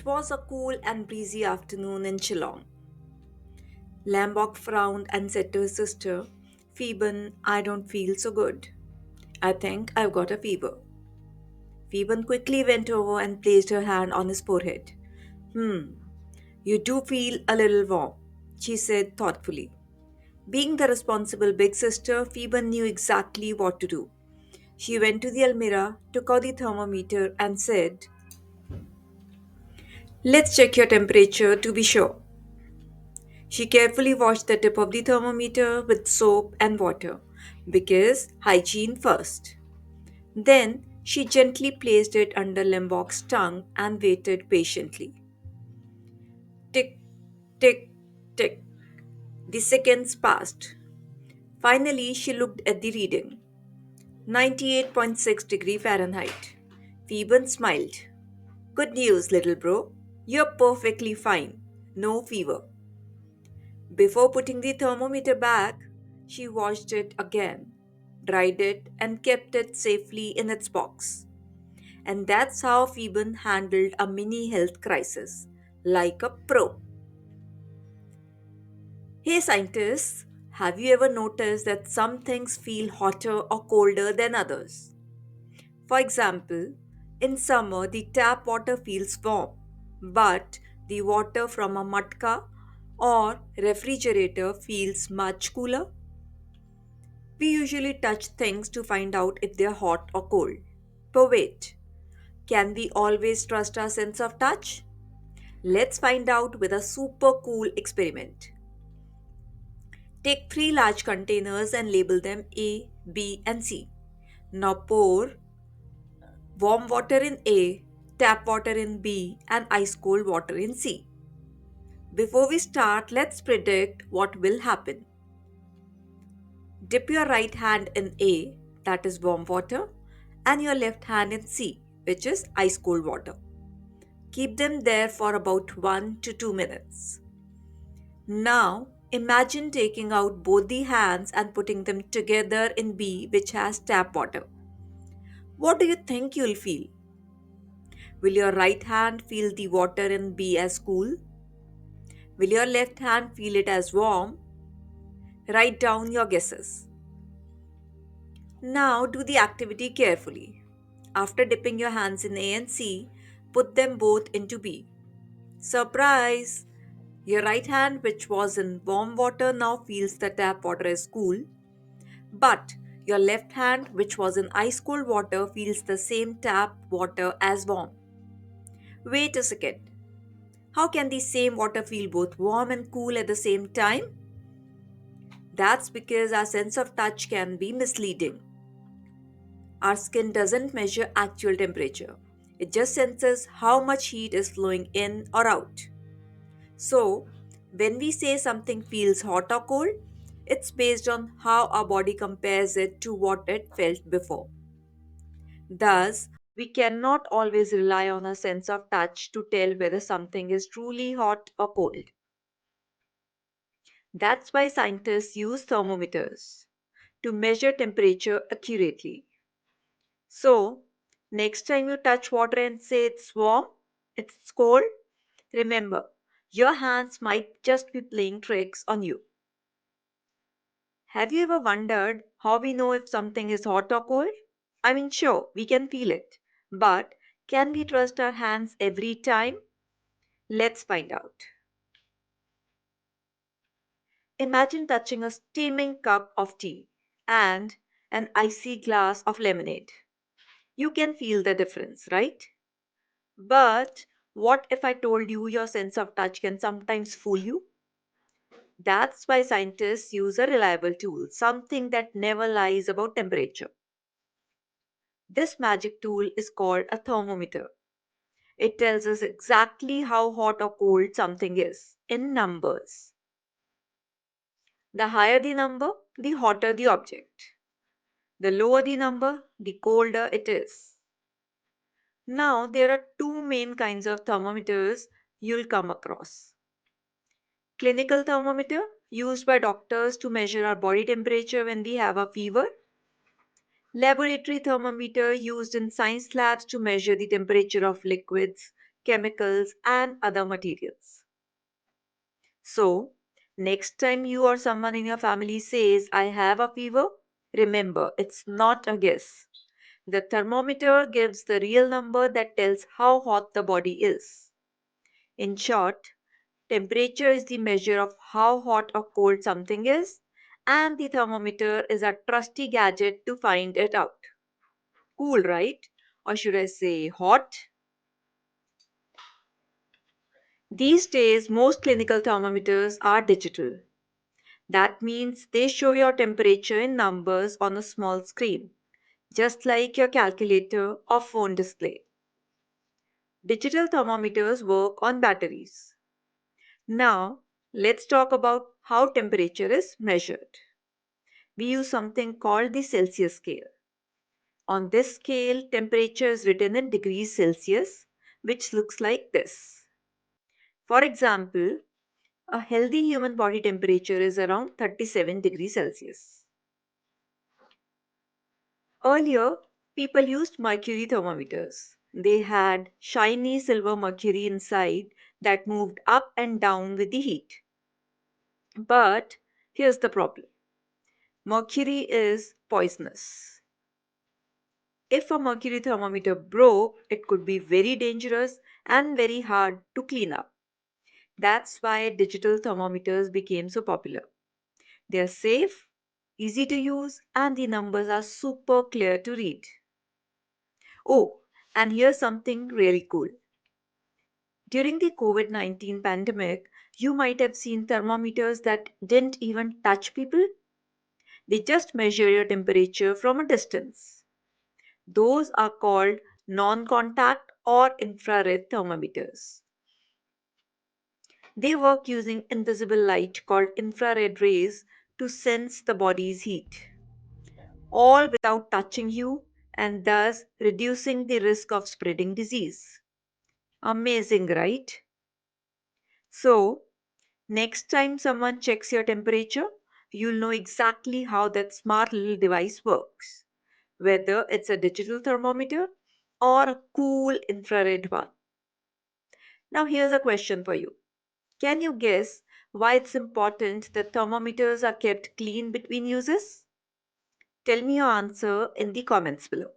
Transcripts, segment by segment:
was a cool and breezy afternoon in Shillong. Lambok frowned and said to his sister, Phoeben, I don't feel so good. I think I've got a fever. Phoeben quickly went over and placed her hand on his forehead. Hmm, you do feel a little warm, she said thoughtfully. Being the responsible big sister, Phoeben knew exactly what to do. She went to the almirah, took out the thermometer, and said, Let's check your temperature to be sure. She carefully washed the tip of the thermometer with soap and water because hygiene first. Then she gently placed it under Limbok's tongue and waited patiently. Tick, tick, tick. The seconds passed. Finally, she looked at the reading 98.6 degree Fahrenheit. Phoeben smiled. Good news, little bro. You're perfectly fine. No fever. Before putting the thermometer back, she washed it again, dried it, and kept it safely in its box. And that's how Phoeben handled a mini health crisis, like a pro. Hey scientists, have you ever noticed that some things feel hotter or colder than others? For example, in summer the tap water feels warm, but the water from a matka or refrigerator feels much cooler. We usually touch things to find out if they're hot or cold. But wait, can we always trust our sense of touch? Let's find out with a super cool experiment. Take three large containers and label them A, B, and C. Now pour warm water in A, tap water in B, and ice cold water in C. Before we start, let's predict what will happen. Dip your right hand in A, that is warm water, and your left hand in C, which is ice cold water. Keep them there for about 1 to 2 minutes. Now, imagine taking out both the hands and putting them together in B, which has tap water. What do you think you'll feel? Will your right hand feel the water in B as cool? Will your left hand feel it as warm? Write down your guesses. Now do the activity carefully. After dipping your hands in A and C, put them both into B. Surprise! Your right hand, which was in warm water, now feels the tap water as cool, but your left hand, which was in ice cold water, feels the same tap water as warm. Wait a second. How can the same water feel both warm and cool at the same time? That's because our sense of touch can be misleading. Our skin doesn't measure actual temperature, it just senses how much heat is flowing in or out. So, when we say something feels hot or cold, it's based on how our body compares it to what it felt before. Thus, we cannot always rely on a sense of touch to tell whether something is truly hot or cold. That's why scientists use thermometers to measure temperature accurately. So, next time you touch water and say it's warm, it's cold, remember, your hands might just be playing tricks on you. Have you ever wondered how we know if something is hot or cold? I mean, sure, we can feel it, but can we trust our hands every time? Let's find out. Imagine touching a steaming cup of tea and an icy glass of lemonade. You can feel the difference, right? But what if I told you your sense of touch can sometimes fool you? That's why scientists use a reliable tool, something that never lies about temperature. This magic tool is called a thermometer. It tells us exactly how hot or cold something is in numbers. The higher the number, the hotter the object. The lower the number, the colder it is. Now, there are two main kinds of thermometers you'll come across. Clinical thermometer, used by doctors to measure our body temperature when we have a fever. Laboratory thermometer, used in science labs to measure the temperature of liquids, chemicals, and other materials. So, next time you or someone in your family says, I have a fever, remember it's not a guess. The thermometer gives the real number that tells how hot the body is. In short, temperature is the measure of how hot or cold something is, and the thermometer is a trusty gadget to find it out. Cool, right? Or should I say hot? These days, most clinical thermometers are digital. That means they show your temperature in numbers on a small screen, just like your calculator or phone display. Digital thermometers work on batteries. Now, let's talk about how temperature is measured. We use something called the Celsius scale. On this scale, temperature is written in degrees Celsius, which looks like this. For example, a healthy human body temperature is around 37 degrees Celsius. Earlier, people used mercury thermometers. They had shiny silver mercury inside that moved up and down with the heat. But here's the problem: mercury is poisonous. If a mercury thermometer broke, it could be very dangerous and very hard to clean up. That's why digital thermometers became so popular. They are safe, easy to use, and the numbers are super clear to read. Oh, and here's something really cool. During the COVID 19 pandemic, you might have seen thermometers that didn't even touch people. They just measure your temperature from a distance. Those are called non contact or infrared thermometers. They work using invisible light called infrared rays to sense the body's heat, all without touching you and thus reducing the risk of spreading disease. Amazing, right? So, next time someone checks your temperature, you'll know exactly how that smart little device works, whether it's a digital thermometer or a cool infrared one. Now, here's a question for you. Can you guess why it's important that thermometers are kept clean between uses? Tell me your answer in the comments below.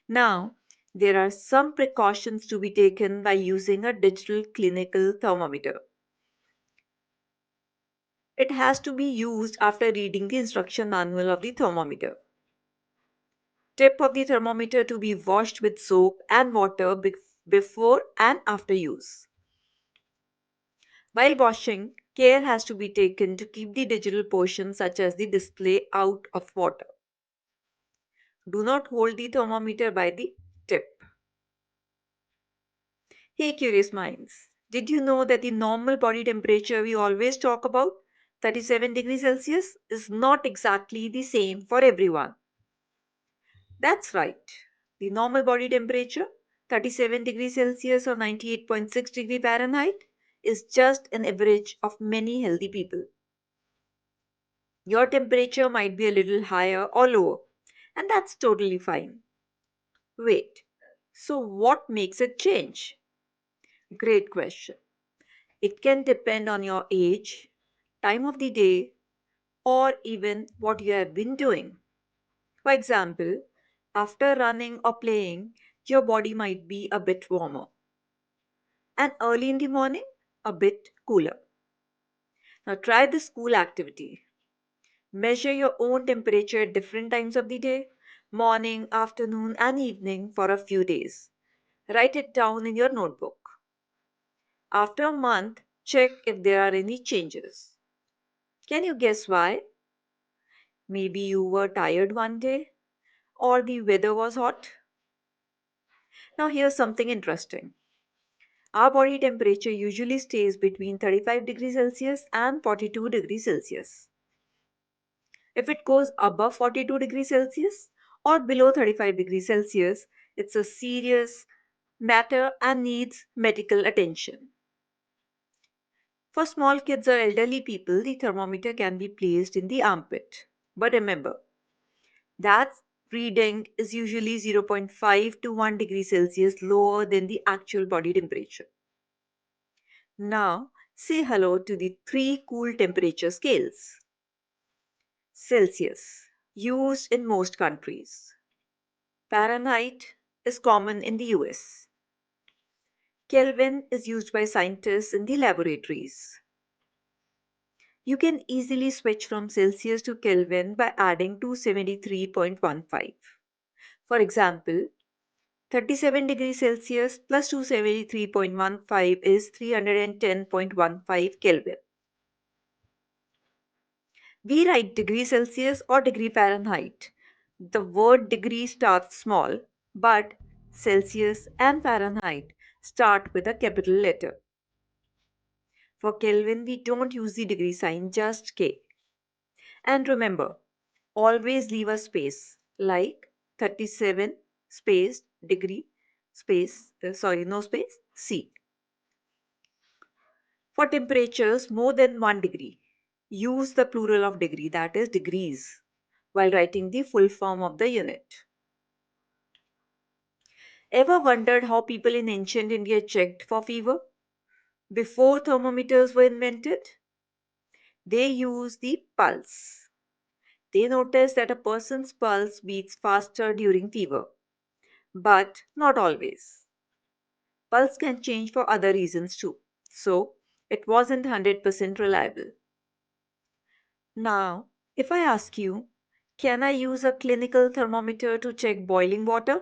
Now, there are some precautions to be taken by using a digital clinical thermometer. It has to be used after reading the instruction manual of the thermometer. Tip of the thermometer to be washed with soap and water before and after use. While washing, care has to be taken to keep the digital portion, such as the display, out of water. Do not hold the thermometer by the tip. Hey, curious minds, did you know that the normal body temperature we always talk about, 37 degrees Celsius, is not exactly the same for everyone? That's right. The normal body temperature, 37 degrees Celsius or 98.6 degree Fahrenheit, is just an average of many healthy people. Your temperature might be a little higher or lower, and that's totally fine. Wait, so what makes it change? Great question. It can depend on your age, time of the day, or even what you have been doing. For example, after running or playing, your body might be a bit warmer, and early in the morning, a bit cooler. Now, try this cool activity. Measure your own temperature at different times of the day, morning, afternoon, and evening for a few days. Write it down in your notebook. After a month, check if there are any changes. Can you guess why? Maybe you were tired one day, or the weather was hot. Now, here's something interesting. Our body temperature usually stays between 35 degrees Celsius and 42 degrees Celsius. If it goes above 42 degrees Celsius or below 35 degrees Celsius, it's a serious matter and needs medical attention. For small kids or elderly people, the thermometer can be placed in the armpit. But remember, that's reading is usually zero point 0.5 to 1 degree Celsius lower than the actual body temperature. Now, say hello to the three cool temperature scales. Celsius, used in most countries. Fahrenheit is common in the US. Kelvin is used by scientists in the laboratories. You can easily switch from Celsius to Kelvin by adding 273.15. For example, 37 degrees Celsius plus 273.15 is 310.15 Kelvin. We write degree Celsius or degree Fahrenheit. The word degree starts small, but Celsius and Fahrenheit start with a capital letter. For Kelvin, we don't use the degree sign, just K. And remember, always leave a space like 37 space degree space, no space, C. For temperatures more than 1 degree, use the plural of degree, that is degrees, while writing the full form of the unit. Ever wondered how people in ancient India checked for fever? Before thermometers were invented, they used the pulse. They noticed that a person's pulse beats faster during fever, but not always. Pulse can change for other reasons too, so it wasn't 100% reliable. Now, if I ask you, can I use a clinical thermometer to check boiling water?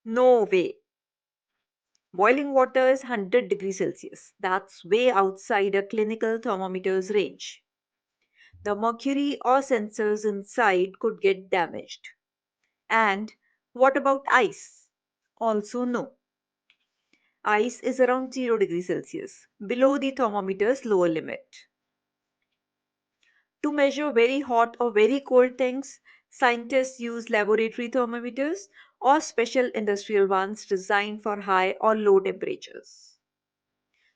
No way. Boiling water is 100 degrees Celsius. That's way outside a clinical thermometer's range. The mercury or sensors inside could get damaged. And what about ice? Also, no. Ice is around 0 degrees Celsius, below the thermometer's lower limit. To measure very hot or very cold things, scientists use laboratory thermometers or special industrial ones designed for high or low temperatures.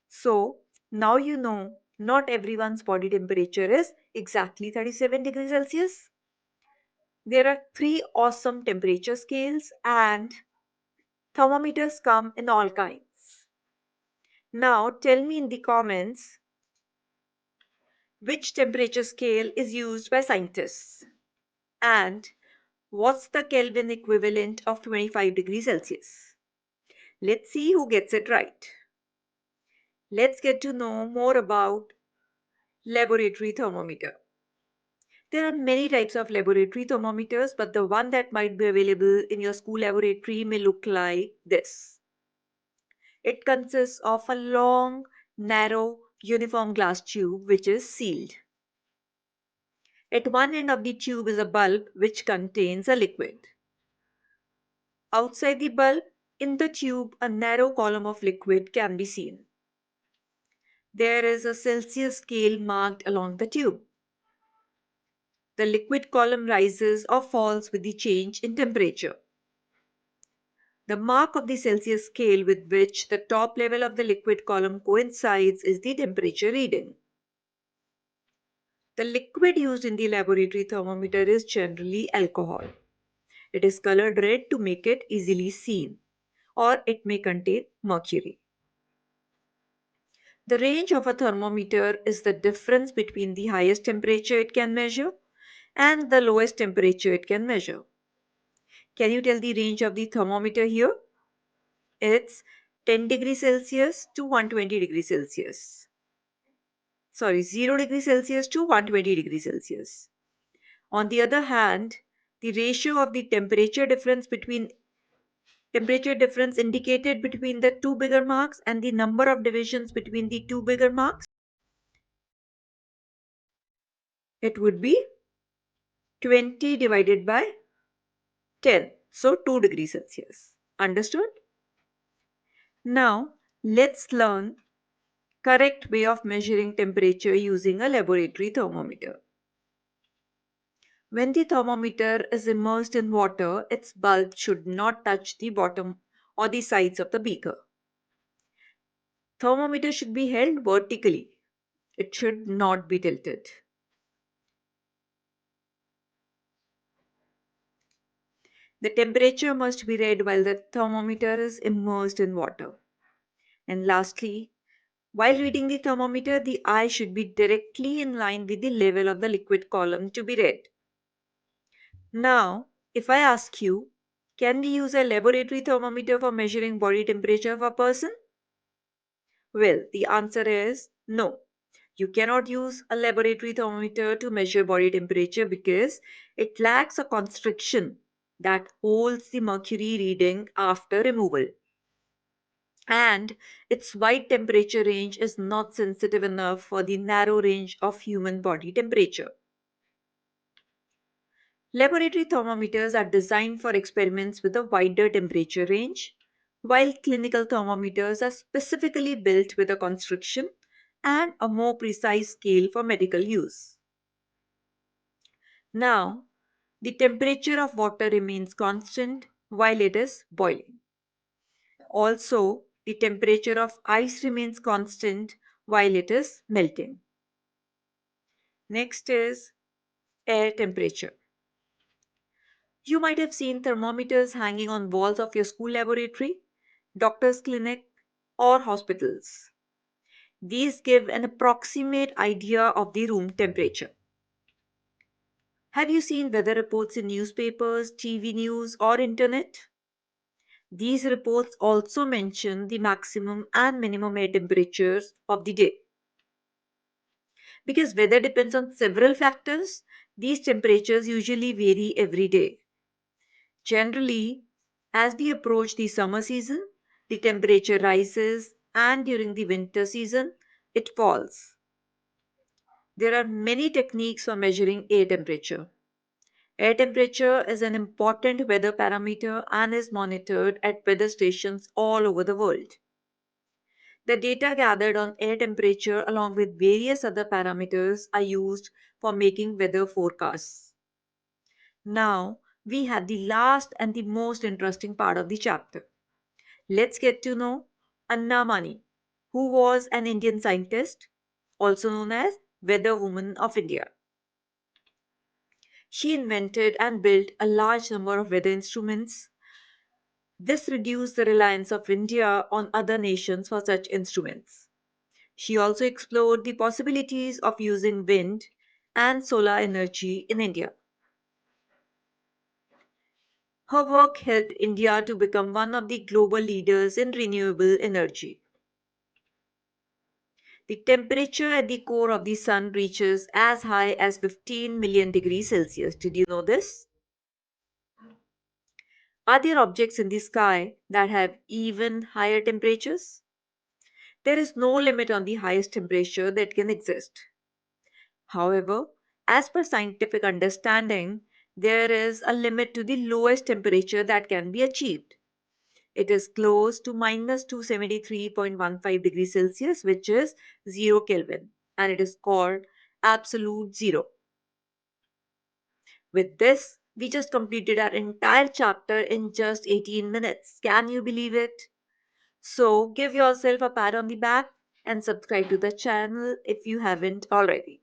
So, now you know not everyone's body temperature is exactly 37 degrees Celsius. There are three awesome temperature scales, and thermometers come in all kinds. Now, tell me in the comments which temperature scale is used by scientists and what's the Kelvin equivalent of 25 degrees Celsius. Let's see who gets it right. Let's get to know more about laboratory thermometer. There are many types of laboratory thermometers, but the one that might be available in your school laboratory may look like this. It consists of a long, narrow, uniform glass tube which is sealed. At one end of the tube is a bulb which contains a liquid. Outside the bulb, in the tube, a narrow column of liquid can be seen. There is a Celsius scale marked along the tube. The liquid column rises or falls with the change in temperature. The mark of the Celsius scale with which the top level of the liquid column coincides is the temperature reading. The liquid used in the laboratory thermometer is generally alcohol. It is colored red to make it easily seen, or it may contain mercury. The range of a thermometer is the difference between the highest temperature it can measure and the lowest temperature it can measure. Can you tell the range of the thermometer here? It's 10 degrees Celsius to 120 degrees Celsius. Sorry, 0 degrees Celsius to 120 degrees Celsius. On the other hand, the ratio of the temperature difference indicated between the two bigger marks and the number of divisions between the two bigger marks, it would be 20 divided by 10. So 2 degrees Celsius. Understood? Now, let's learn correct way of measuring temperature using a laboratory thermometer. When the thermometer is immersed in water, its bulb should not touch the bottom or the sides of the beaker. Thermometer should be held vertically. It should not be tilted. The temperature must be read while the thermometer is immersed in water. And lastly, while reading the thermometer, the eye should be directly in line with the level of the liquid column to be read. Now, if I ask you, can we use a laboratory thermometer for measuring body temperature of a person? Well, the answer is no. You cannot use a laboratory thermometer to measure body temperature because it lacks a constriction that holds the mercury reading after removal. And its wide temperature range is not sensitive enough for the narrow range of human body temperature. Laboratory thermometers are designed for experiments with a wider temperature range, while clinical thermometers are specifically built with a constriction and a more precise scale for medical use. Now, the temperature of water remains constant while it is boiling. Also, the temperature of ice remains constant while it is melting. Next is air temperature. You might have seen thermometers hanging on walls of your school laboratory, doctor's clinic, or hospitals. These give an approximate idea of the room temperature. Have you seen weather reports in newspapers, TV news, or internet? These reports also mention the maximum and minimum air temperatures of the day. Because weather depends on several factors, these temperatures usually vary every day. Generally, as we approach the summer season, the temperature rises, and during the winter season, it falls. There are many techniques for measuring air temperature. Air temperature is an important weather parameter and is monitored at weather stations all over the world. The data gathered on air temperature, along with various other parameters, are used for making weather forecasts. Now, we have the last and the most interesting part of the chapter. Let's get to know Anna Mani, who was an Indian scientist, also known as Weather Woman of India. She invented and built a large number of weather instruments. This reduced the reliance of India on other nations for such instruments. She also explored the possibilities of using wind and solar energy in India. Her work helped India to become one of the global leaders in renewable energy. The temperature at the core of the sun reaches as high as 15 million degrees Celsius. Did you know this? Are there objects in the sky that have even higher temperatures? There is no limit on the highest temperature that can exist. However, as per scientific understanding, there is a limit to the lowest temperature that can be achieved. It is close to minus 273.15 degrees Celsius, which is 0 Kelvin, and it is called absolute zero. With this, we just completed our entire chapter in just 18 minutes. Can you believe it? So, give yourself a pat on the back and subscribe to the channel if you haven't already.